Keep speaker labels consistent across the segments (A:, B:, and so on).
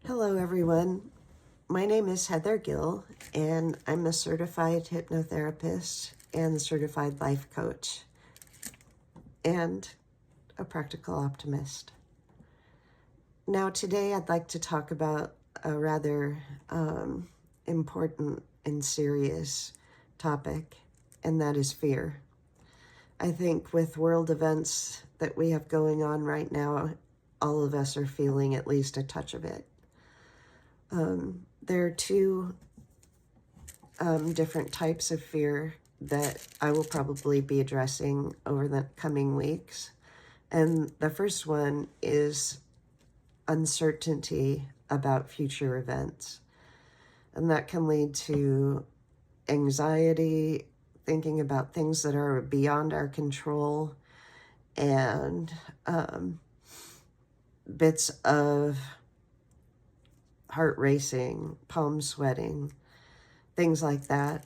A: Hello, everyone. My name is Heather Gill, and I'm a certified hypnotherapist and certified life coach, and a practical optimist. Now, today I'd like to talk about a rather important and serious topic, and that is fear. I think with world events that we have going on right now, all of us are feeling at least a touch of it. There are two different types of fear that I will probably be addressing over the coming weeks. And the first one is uncertainty about future events. And that can lead to anxiety, thinking about things that are beyond our control, and bits of heart racing, palm sweating, things like that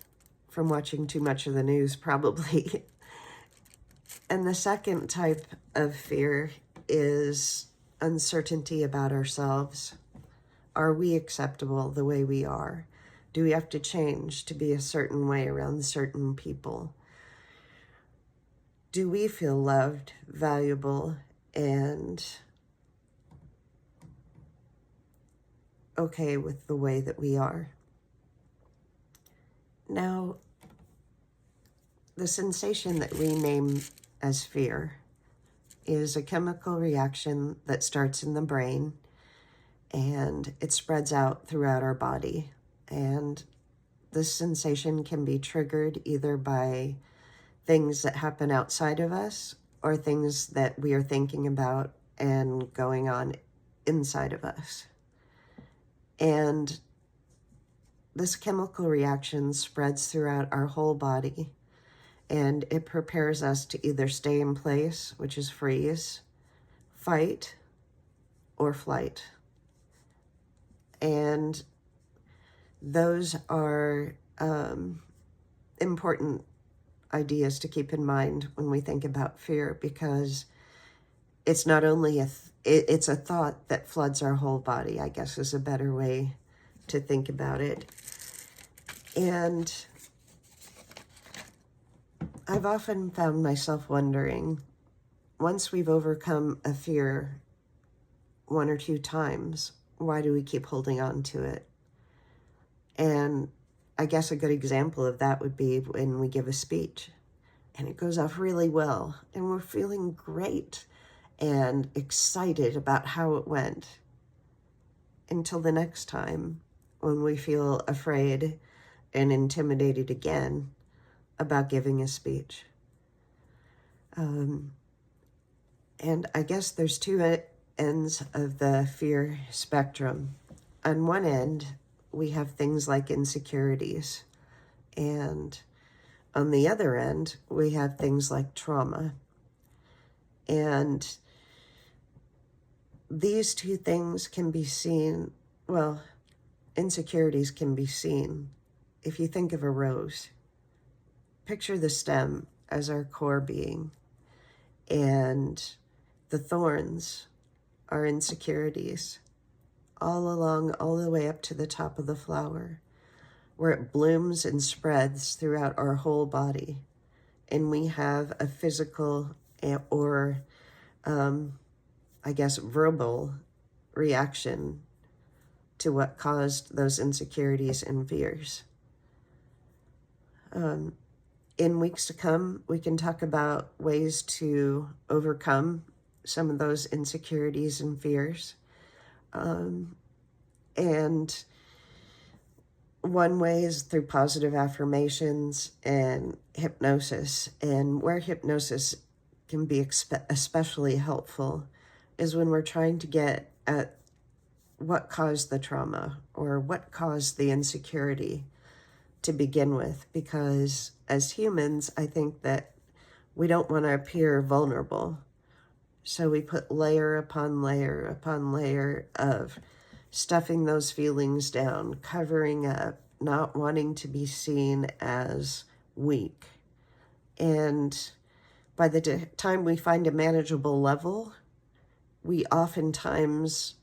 A: from watching too much of the news, probably. And the second type of fear is uncertainty about ourselves. Are we acceptable the way we are? Do we have to change to be a certain way around certain people? Do we feel loved, valuable, and okay with the way that we are? Now, the sensation that we name as fear is a chemical reaction that starts in the brain and it spreads out throughout our body. And this sensation can be triggered either by things that happen outside of us or things that we are thinking about and going on inside of us. And this chemical reaction spreads throughout our whole body, and it prepares us to either stay in place, which is freeze, fight, or flight. And those are important ideas to keep in mind when we think about fear, because it's not only it's a thought that floods our whole body, I guess is a better way to think about it. And I've often found myself wondering, once we've overcome a fear one or two times, why do we keep holding on to it? And I guess a good example of that would be when we give a speech and it goes off really well and we're feeling great and excited about how it went, until the next time when we feel afraid and intimidated again about giving a speech. And I guess there's two ends of the fear spectrum. On one end, we have things like insecurities. And on the other end, we have things like trauma. And these two things can be seen, well, insecurities can be seen. If you think of a rose, picture the stem as our core being, and the thorns are insecurities all along, all the way up to the top of the flower, where it blooms and spreads throughout our whole body. And we have a physical or, I guess, verbal reaction to what caused those insecurities and fears. In weeks to come, we can talk about ways to overcome some of those insecurities and fears. And one way is through positive affirmations and hypnosis. And where hypnosis can be especially helpful is when we're trying to get at what caused the trauma or what caused the insecurity to begin with. Because as humans, I think that we don't want to appear vulnerable. So we put layer upon layer upon layer of stuffing those feelings down, covering up, not wanting to be seen as weak. And by the time we find a manageable level, we oftentimes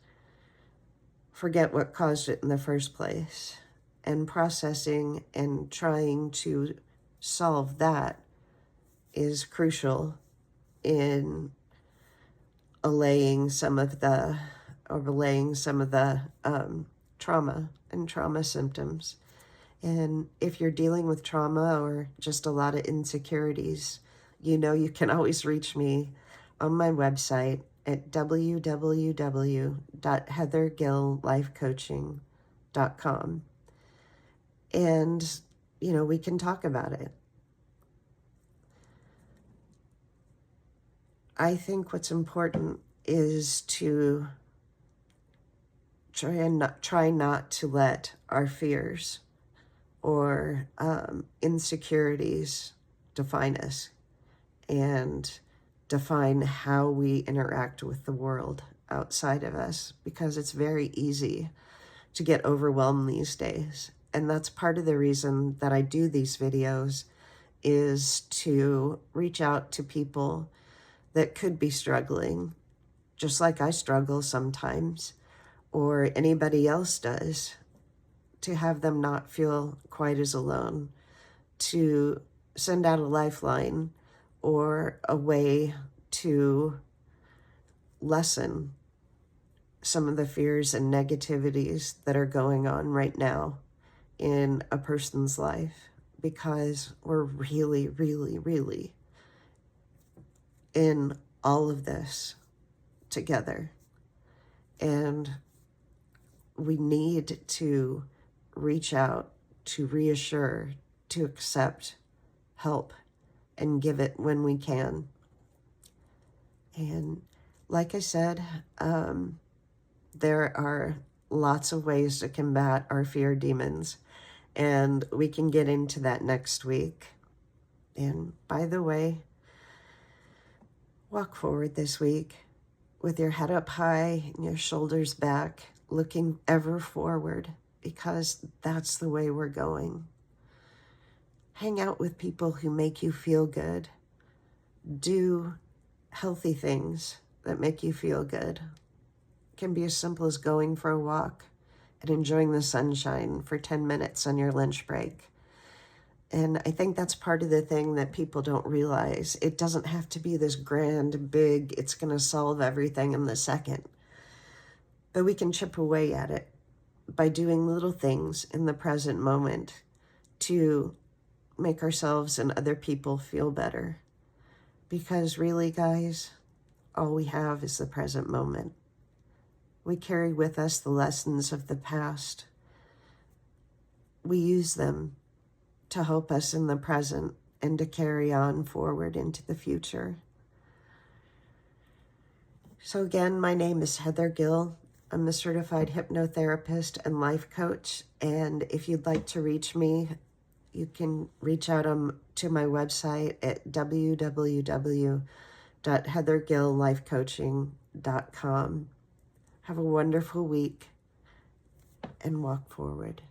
A: forget what caused it in the first place. And processing and trying to solve that is crucial in allaying some of the trauma and trauma symptoms. And if you're dealing with trauma or just a lot of insecurities, you know you can always reach me on my website at www.heathergilllifecoaching.com. And, you know, we can talk about it. I think what's important is to try not to let our fears or insecurities define us and define how we interact with the world outside of us, because it's very easy to get overwhelmed these days. And that's part of the reason that I do these videos, is to reach out to people that could be struggling, just like I struggle sometimes, or anybody else does, to have them not feel quite as alone, to send out a lifeline or a way to lessen some of the fears and negativities that are going on right now in a person's life, because we're really, really, really in all of this together. And we need to reach out, to reassure, to accept help, and give it when we can. And like I said, there are lots of ways to combat our fear demons, and we can get into that next week. And by the way, walk forward this week with your head up high and your shoulders back, looking ever forward, because that's the way we're going. Hang out with people who make you feel good. Do healthy things that make you feel good. It can be as simple as going for a walk and enjoying the sunshine for 10 minutes on your lunch break. And I think that's part of the thing that people don't realize. It doesn't have to be this grand, big, it's going to solve everything in the second. But we can chip away at it by doing little things in the present moment to make ourselves and other people feel better. Because really, guys, all we have is the present moment. We carry with us the lessons of the past. We use them to help us in the present and to carry on forward into the future. So again, my name is Heather Gill. I'm a certified hypnotherapist and life coach. And if you'd like to reach me, you can reach out to my website at www.heathergilllifecoaching.com. Have a wonderful week and walk forward.